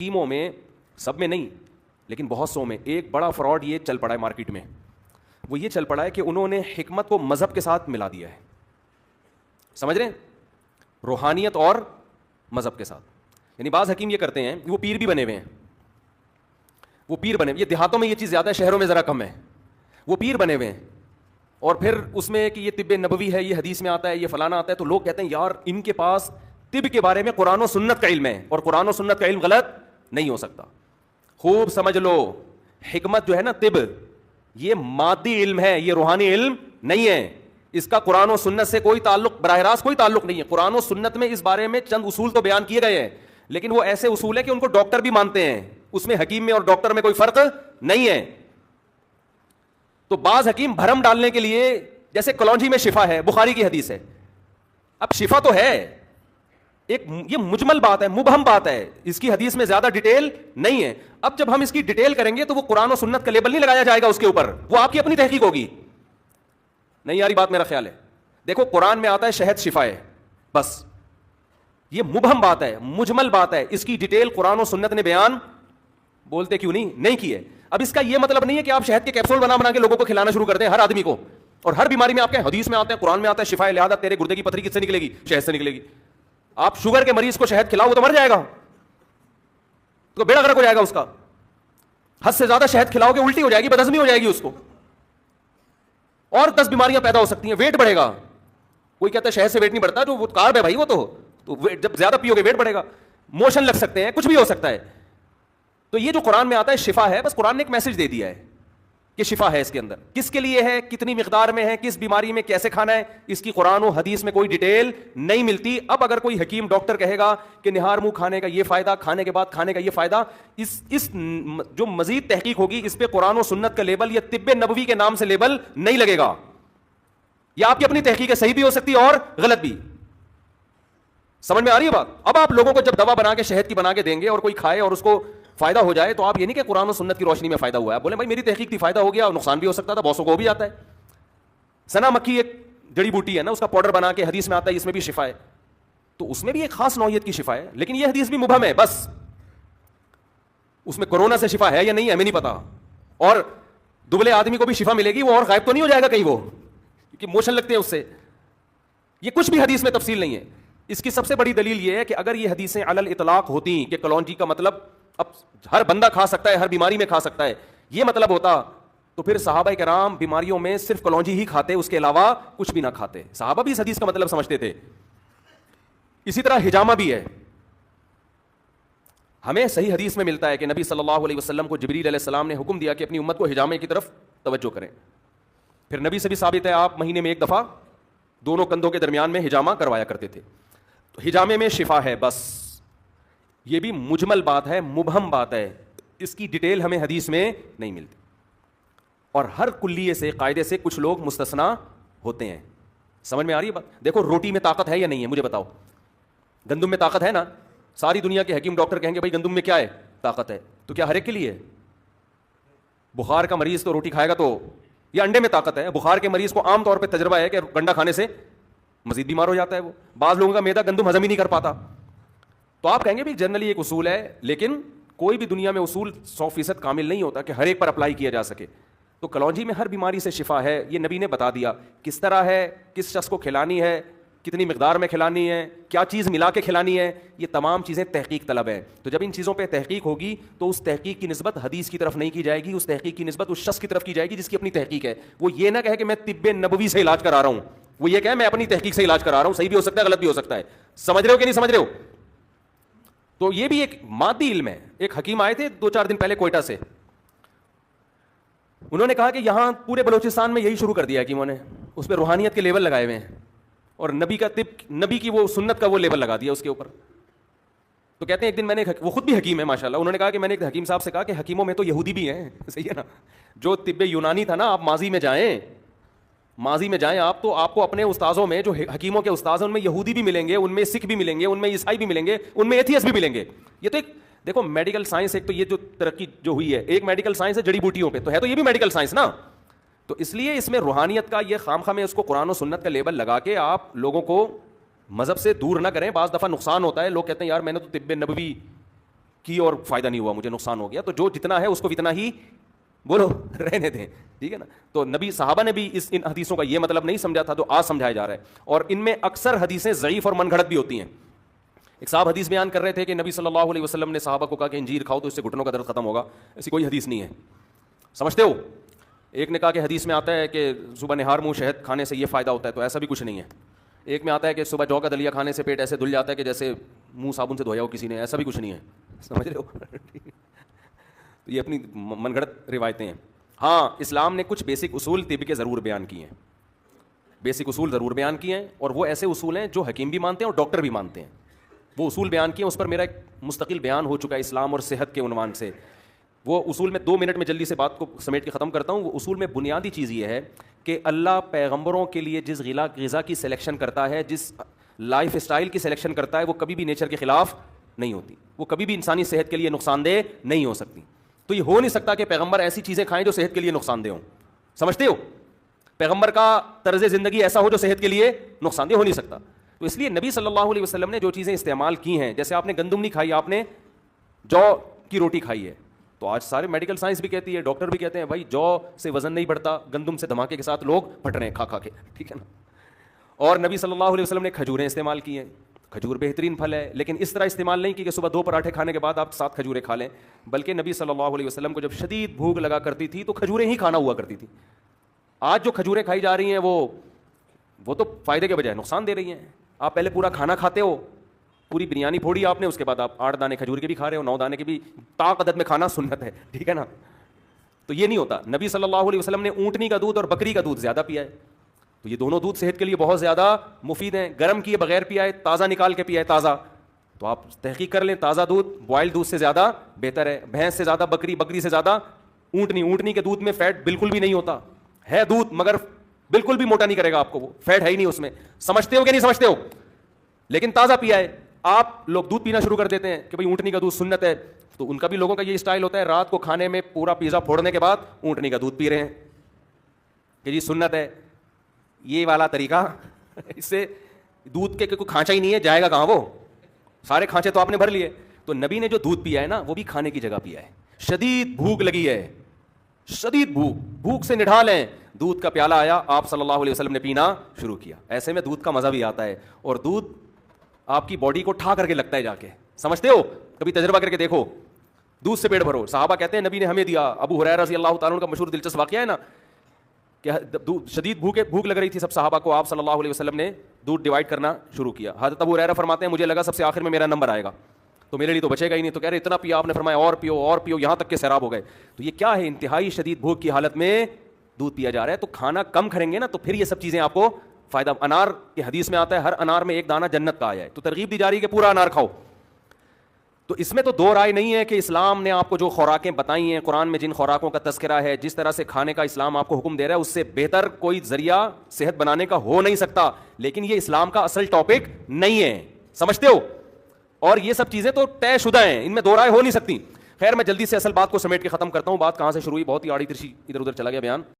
ٹیموں میں سب میں نہیں لیکن بہت سو میں ایک بڑا فراڈ یہ چل پڑا ہے مارکیٹ میں. وہ یہ چل پڑا ہے کہ انہوں نے حکمت کو مذہب کے ساتھ ملا دیا ہے. سمجھ رہے ہیں؟ روحانیت اور مذہب کے ساتھ. یعنی بعض حکیم یہ کرتے ہیں, وہ پیر بھی بنے ہوئے ہیں, وہ پیر بنے ہوئے, یہ دیہاتوں میں یہ چیز زیادہ ہے, شہروں میں ذرا کم ہے. وہ پیر بنے ہوئے ہیں اور پھر اس میں کہ یہ طب نبوی ہے, یہ حدیث میں آتا ہے, یہ فلانا آتا ہے, تو لوگ کہتے ہیں یار ان کے پاس طب کے بارے میں قرآن و سنت کا علم ہے, اور قرآن و سنت کا علم غلط نہیں ہو سکتا. خوب سمجھ لو, حکمت جو ہے نا, طب, یہ مادی علم ہے, یہ روحانی علم نہیں ہے. اس کا قرآن و سنت سے کوئی تعلق, براہ راست کوئی تعلق نہیں ہے. قرآن و سنت میں اس بارے میں چند اصول تو بیان کیے گئے ہیں, لیکن وہ ایسے اصول ہیں کہ ان کو ڈاکٹر بھی مانتے ہیں. اس میں حکیم میں اور ڈاکٹر میں کوئی فرق نہیں ہے. تو بعض حکیم بھرم ڈالنے کے لیے, جیسے کلونجی میں شفا ہے, بخاری کی حدیث ہے. اب شفا تو ہے, ایک یہ مجمل بات ہے, مبہم بات ہے, اس کی حدیث میں زیادہ ڈیٹیل نہیں ہے. اب جب ہم اس کی ڈیٹیل کریں گے تو وہ قرآن و سنت کا لیبل نہیں لگایا جائے گا اس کے اوپر, وہ آپ کی اپنی تحقیق ہوگی. نہیں یاری بات میرا خیال ہے. دیکھو قرآن میں آتا ہے شہد شفا ہے, بس یہ مبہم بات ہے, مجمل بات ہے, اس کی ڈیٹیل قرآن و سنت نے بیان بولتے کیوں نہیں کی ہے. اب اس کا یہ مطلب نہیں ہے کہ آپ شہد کے کیپسول بنا کے لوگوں کو کھلانا شروع کر دیں ہر آدمی کو, اور ہر بیماری میں آپ کے حدیث میں آتا ہے, قرآن میں آتا ہے شفا ہے, لہٰذا تیرے گردے کی پتھری کس سے نکلے گی؟ شہد سے نکلے گی. آپ شوگر کے مریض کو شہد کھلاؤ, وہ تو مر جائے گا, تو بیڑا غرق ہو جائے گا اس کا. حد سے زیادہ شہد کھلاؤ گے الٹی ہو جائے گی, بدہضمی ہو جائے گی اس کو, اور 10 بیماریاں پیدا ہو سکتی ہیں, ویٹ بڑھے گا. کوئی کہتا ہے شہد سے ویٹ نہیں بڑھتا, جو وہ کارب ہے بھائی, وہ تو جب زیادہ پیو گے ویٹ بڑھے گا, موشن لگ سکتے ہیں, کچھ بھی ہو سکتا ہے. تو یہ جو قرآن میں آتا ہے شفا ہے, بس قرآن نے ایک میسج دے دیا ہے کہ شفا ہے. اس کے اندر کس کے لیے ہے, کتنی مقدار میں ہے, کس بیماری میں کیسے کھانا ہے, اس کی قرآن و حدیث میں کوئی ڈیٹیل نہیں ملتی. اب اگر کوئی حکیم ڈاکٹر کہے گا کہ نہار منہ کھانے کا یہ فائدہ, کھانے کے بعد کھانے کا یہ فائدہ, اس جو مزید تحقیق ہوگی اس پہ قرآن و سنت کا لیبل یا طب نبوی کے نام سے لیبل نہیں لگے گا. یہ آپ کی اپنی تحقیق ہے, صحیح بھی ہو سکتی ہے اور غلط بھی. سمجھ میں آ رہی ہے بات؟ اب آپ لوگوں کو جب دوا بنا کے شہد کی بنا کے دیں گے اور کوئی کھائے اور اس کو فائدہ ہو جائے, تو آپ یہ نہیں کہ قرآن و سنت کی روشنی میں فائدہ ہوا ہے, بولیں بھائی میری تحقیق تھی, فائدہ ہو گیا, اور نقصان بھی ہو سکتا تھا, بہتوں کو بھی آتا ہے. سنا مکھی ایک جڑی بوٹی ہے نا, اس کا پاؤڈر بنا کے حدیث میں آتا ہے اس میں بھی شفا ہے, تو اس میں بھی ایک خاص نوعیت کی شفا ہے, لیکن یہ حدیث بھی مبہم ہے. بس اس میں کورونا سے شفا ہے یا نہیں ہے ہمیں نہیں پتا, اور دبلے آدمی کو بھی شفا ملے گی, وہ اور غائب تو نہیں ہو جائے گا کہیں, وہ کیونکہ موشن لگتے ہیں اس سے. یہ کچھ بھی حدیث میں تفصیل نہیں ہے. اس کی سب سے بڑی دلیل یہ ہے کہ اگر یہ حدیثیں علی الاطلاق ہوتی کہ کلونجی کا مطلب اب ہر بندہ کھا سکتا ہے, ہر بیماری میں کھا سکتا ہے, یہ مطلب ہوتا, تو پھر صحابہ کرام بیماریوں میں صرف کلونجی ہی کھاتے, اس کے علاوہ کچھ بھی نہ کھاتے. صحابہ بھی اس حدیث کا مطلب سمجھتے تھے. اسی طرح حجامہ بھی ہے. ہمیں صحیح حدیث میں ملتا ہے کہ نبی صلی اللہ علیہ وسلم کو جبریل علیہ السلام نے حکم دیا کہ اپنی امت کو حجامے کی طرف توجہ کریں. پھر نبی سے بھی ثابت ہے آپ مہینے میں ایک دفعہ دونوں کندھوں کے درمیان میں حجامہ کروایا کرتے تھے. تو حجامے میں شفا ہے, بس یہ بھی مجمل بات ہے, مبہم بات ہے, اس کی ڈیٹیل ہمیں حدیث میں نہیں ملتی. اور ہر کلیے سے, قاعدے سے کچھ لوگ مستثنا ہوتے ہیں. سمجھ میں آ رہی ہے بات؟ دیکھو روٹی میں طاقت ہے یا نہیں ہے, مجھے بتاؤ. گندم میں طاقت ہے نا, ساری دنیا کے حکیم ڈاکٹر کہیں گے بھائی گندم میں کیا ہے, طاقت ہے. تو کیا ہر ایک کے لیے؟ بخار کا مریض تو روٹی کھائے گا, تو یا انڈے میں طاقت ہے. بخار کے مریض کو عام طور پہ تجربہ ہے کہ گنڈا کھانے سے مزید بیمار ہو جاتا ہے. وہ بعض لوگوں کا میدا گندم ہضم ہی نہیں کر پاتا. تو آپ کہیں گے بھی جنرلی ایک اصول ہے, لیکن کوئی بھی دنیا میں اصول 100% کامل نہیں ہوتا کہ ہر ایک پر اپلائی کیا جا سکے. تو کلونجی میں ہر بیماری سے شفا ہے, یہ نبی نے بتا دیا. کس طرح ہے, کس شخص کو کھلانی ہے, کتنی مقدار میں کھلانی ہے, کیا چیز ملا کے کھلانی ہے, یہ تمام چیزیں تحقیق طلب ہے. تو جب ان چیزوں پہ تحقیق ہوگی تو اس تحقیق کی نسبت حدیث کی طرف نہیں کی جائے گی, اس تحقیق کی نسبت اس شخص کی طرف کی جائے گی جس کی اپنی تحقیق ہے. وہ یہ نہ کہے کہ میں طب نبوی سے علاج کرا رہا ہوں, وہ یہ کہے میں اپنی تحقیق سے علاج کرا رہا ہوں. صحیح بھی ہو سکتا ہے, غلط بھی ہو سکتا ہے. سمجھ رہے ہو کہ نہیں سمجھ رہے ہو؟ تو یہ بھی ایک مادی علم ہے. ایک حکیم آئے تھے 2-4 دن پہلے کوئٹہ سے, انہوں نے کہا کہ یہاں پورے بلوچستان میں یہی شروع کر دیا حکیموں نے, اس پہ روحانیت کے لیبل لگائے ہوئے ہیں, اور نبی کا طب, نبی کی وہ سنت کا وہ لیبل لگا دیا اس کے اوپر. تو کہتے ہیں ایک دن میں نے, وہ خود بھی حکیم ہے ماشاءاللہ, انہوں نے کہا کہ میں نے ایک حکیم صاحب سے کہا کہ حکیموں میں تو یہودی بھی ہیں. صحیح ہے نا, جو طب یونانی تھا نا, آپ ماضی میں جائیں آپ, تو آپ کو اپنے استاذوں میں, جو حکیموں کے استاذ ہیں, ان میں یہودی بھی ملیں گے, ان میں سکھ بھی ملیں گے, ان میں عیسائی بھی ملیں گے, ان میں ایتھیسٹ بھی ملیں گے. یہ تو ایک دیکھو میڈیکل سائنس, ایک تو یہ جو ترقی جو ہوئی ہے, ایک میڈیکل سائنس ہے جڑی بوٹیوں پہ, تو ہے تو یہ بھی میڈیکل سائنس نا. تو اس لیے اس میں روحانیت کا یہ خام میں اس کو قرآن و سنت کا لیبل لگا کے آپ لوگوں کو مذہب سے دور نہ کریں. بعض دفعہ نقصان ہوتا ہے, لوگ کہتے ہیں یار میں نے تو طب نبوی کی اور فائدہ نہیں ہوا, مجھے نقصان ہو گیا, تو جو جتنا ہے اس کو اتنا ہی بولو رہنے دیں, ٹھیک ہے نا. تو نبی صحابہ نے بھی ان حدیثوں کا یہ مطلب نہیں سمجھا تھا, تو آج سمجھایا جا رہا ہے. اور ان میں اکثر حدیثیں ضعیف اور من گھڑت بھی ہوتی ہیں. ایک صاحب حدیث بیان کر رہے تھے کہ نبی صلی اللہ علیہ وسلم نے صحابہ کو کہا کہ انجیر کھاؤ تو اس سے گھٹنوں کا درد ختم ہوگا. ایسی کوئی حدیث نہیں ہے, سمجھتے ہو. ایک نے کہا کہ حدیث میں آتا ہے کہ صبح نہار منہ شہد کھانے سے یہ فائدہ ہوتا ہے, تو ایسا بھی کچھ نہیں ہے. ایک میں آتا ہے کہ صبح جو کا دلیا کھانے سے پیٹ ایسے دھل جاتا ہے کہ جیسے منہ صابن سے دھویا ہو کسی نے, ایسا بھی کچھ نہیں ہے, سمجھ رہے ہو. تو یہ اپنی من گھڑت روایتیں ہیں. ہاں, اسلام نے کچھ بیسک اصول طب کے ضرور بیان کیے ہیں, بیسک اصول ضرور بیان کیے ہیں, اور وہ ایسے اصول ہیں جو حکیم بھی مانتے ہیں اور ڈاکٹر بھی مانتے ہیں. وہ اصول بیان کیے ہیں, اس پر میرا ایک مستقل بیان ہو چکا ہے اسلام اور صحت کے عنوان سے. وہ اصول میں 2 منٹ میں جلدی سے بات کو سمیٹ کے ختم کرتا ہوں. وہ اصول میں بنیادی چیز یہ ہے کہ اللہ پیغمبروں کے لیے جس غذا کی سلیکشن کرتا ہے, جس لائف اسٹائل کی سلیکشن کرتا ہے, وہ کبھی بھی نیچر کے خلاف نہیں ہوتی, وہ کبھی بھی انسانی صحت کے لیے نقصان دہ نہیں ہو سکتی. تو یہ ہو نہیں سکتا کہ پیغمبر ایسی چیزیں کھائیں جو صحت کے لیے نقصان دہ ہوں, سمجھتے ہو. پیغمبر کا طرز زندگی ایسا ہو جو صحت کے لیے نقصان دہ ہو نہیں سکتا. تو اس لیے نبی صلی اللہ علیہ وسلم نے جو چیزیں استعمال کی ہیں, جیسے آپ نے گندم نہیں کھائی, آپ نے جو کی روٹی کھائی ہے, تو آج سارے میڈیکل سائنس بھی کہتی ہے, ڈاکٹر بھی کہتے ہیں بھائی جو سے وزن نہیں بڑھتا, گندم سے دھماکے کے ساتھ لوگ پھٹ رہے ہیں کھا کھا کے, ٹھیک ہے نا. اور نبی صلی اللہ علیہ وسلم نے کھجوریں استعمال کی ہیں. کھجور بہترین پھل ہے, لیکن اس طرح استعمال نہیں کی کہ صبح 2 پراٹھے کھانے کے بعد آپ 7 کھجوریں کھا لیں, بلکہ نبی صلی اللہ علیہ وسلم کو جب شدید بھوک لگا کرتی تھی تو کھجوریں ہی کھانا ہوا کرتی تھی. آج جو کھجوریں کھائی جا رہی ہیں وہ تو فائدے کے بجائے نقصان دے رہی ہیں. آپ پہلے پورا کھانا کھاتے ہو, پوری بریانی پھوڑی آپ نے, اس کے بعد آپ 8 دانے کھجور کے بھی کھا رہے ہو, 9 دانے کے بھی, طاق عدد میں کھانا سنت ہے, ٹھیک ہے نا. تو یہ نہیں ہوتا. نبی صلی اللہ علیہ وسلم نے اونٹنی کا دودھ اور بکری کا دودھ زیادہ پیا ہے, تو یہ دونوں دودھ صحت کے لیے بہت زیادہ مفید ہیں. گرم کیے بغیر پیا ہے, تازہ نکال کے پیا ہے تازہ, تو آپ تحقیق کر لیں, تازہ دودھ بوائل دودھ سے زیادہ بہتر ہے. بھینس سے زیادہ بکری, بکری سے زیادہ اونٹنی. اونٹنی کے دودھ میں فیٹ بالکل بھی نہیں ہوتا, ہے دودھ مگر بالکل بھی موٹا نہیں کرے گا آپ کو, وہ فیٹ ہے ہی نہیں اس میں. سمجھتے ہو کہ نہیں سمجھتے ہو, لیکن تازہ پیا ہے. آپ لوگ دودھ پینا شروع کر دیتے ہیں کہ بھائی اونٹنی کا دودھ سنت ہے, تو ان کا بھی لوگوں کا یہ اسٹائل ہوتا ہے, رات کو کھانے میں پورا پیزا پھوڑنے کے بعد اونٹنی کا دودھ پی رہے ہیں کہ جی سنت ہے. یہ والا طریقہ, اس سے دودھ کے کوئی کھانچا ہی نہیں ہے, جائے گا کہاں وہ, سارے کھانچے تو آپ نے بھر لیے. تو نبی نے جو دودھ پیا ہے نا, وہ بھی کھانے کی جگہ پیا ہے. شدید بھوک لگی ہے, شدید بھوک سے نڈھال ہیں, دودھ کا پیالہ آیا, آپ صلی اللہ علیہ وسلم نے پینا شروع کیا. ایسے میں دودھ کا مزہ بھی آتا ہے, اور دودھ آپ کی باڈی کو ٹھا کر کے لگتا ہے جا کے, سمجھتے ہو. کبھی تجربہ کر کے دیکھو, دودھ سے پیٹ بھرو. صحابہ کہتے ہیں نبی نے ہمیں دیا. ابو ہریرہ رضی اللہ تعالیٰ عنہ کا مشہور دلچسپ واقعہ ہے نا, کہ شدید بھوک لگ رہی تھی سب صحابہ کو, آپ صلی اللہ علیہ وسلم نے دودھ ڈیوائڈ کرنا شروع کیا. حضرت ابو ہریرہ فرماتے ہیں مجھے لگا سب سے آخر میں میرا نمبر آئے گا, تو میرے لیے تو بچے گا ہی نہیں, تو کہہ رہے اتنا پیا. آپ نے فرمایا اور پیو اور پیو, یہاں تک کہ سیراب ہو گئے. تو یہ کیا ہے, انتہائی شدید بھوک کی حالت میں دودھ پیا جا رہا ہے. تو کھانا کم کھائیں گے نا, تو پھر یہ سب چیزیں آپ کو فائدہ. انار کی حدیث میں آتا ہے ہر انار میں 1 دانہ جنت کا آیا ہے, تو ترغیب دی جا رہی ہے کہ پورا انار کھاؤ. تو اس میں تو 2 رائے نہیں ہے کہ اسلام نے آپ کو جو خوراکیں بتائی ہیں, قرآن میں جن خوراکوں کا تذکرہ ہے, جس طرح سے کھانے کا اسلام آپ کو حکم دے رہا ہے, اس سے بہتر کوئی ذریعہ صحت بنانے کا ہو نہیں سکتا. لیکن یہ اسلام کا اصل ٹاپک نہیں ہے, سمجھتے ہو. اور یہ سب چیزیں تو طے شدہ ہیں, ان میں 2 رائے ہو نہیں سکتی. خیر, میں جلدی سے اصل بات کو سمیٹ کے ختم کرتا ہوں. بات کہاں سے شروع ہوئی, بہت ہی آڑی ترچی ادھر ادھر چلا گیا بیان.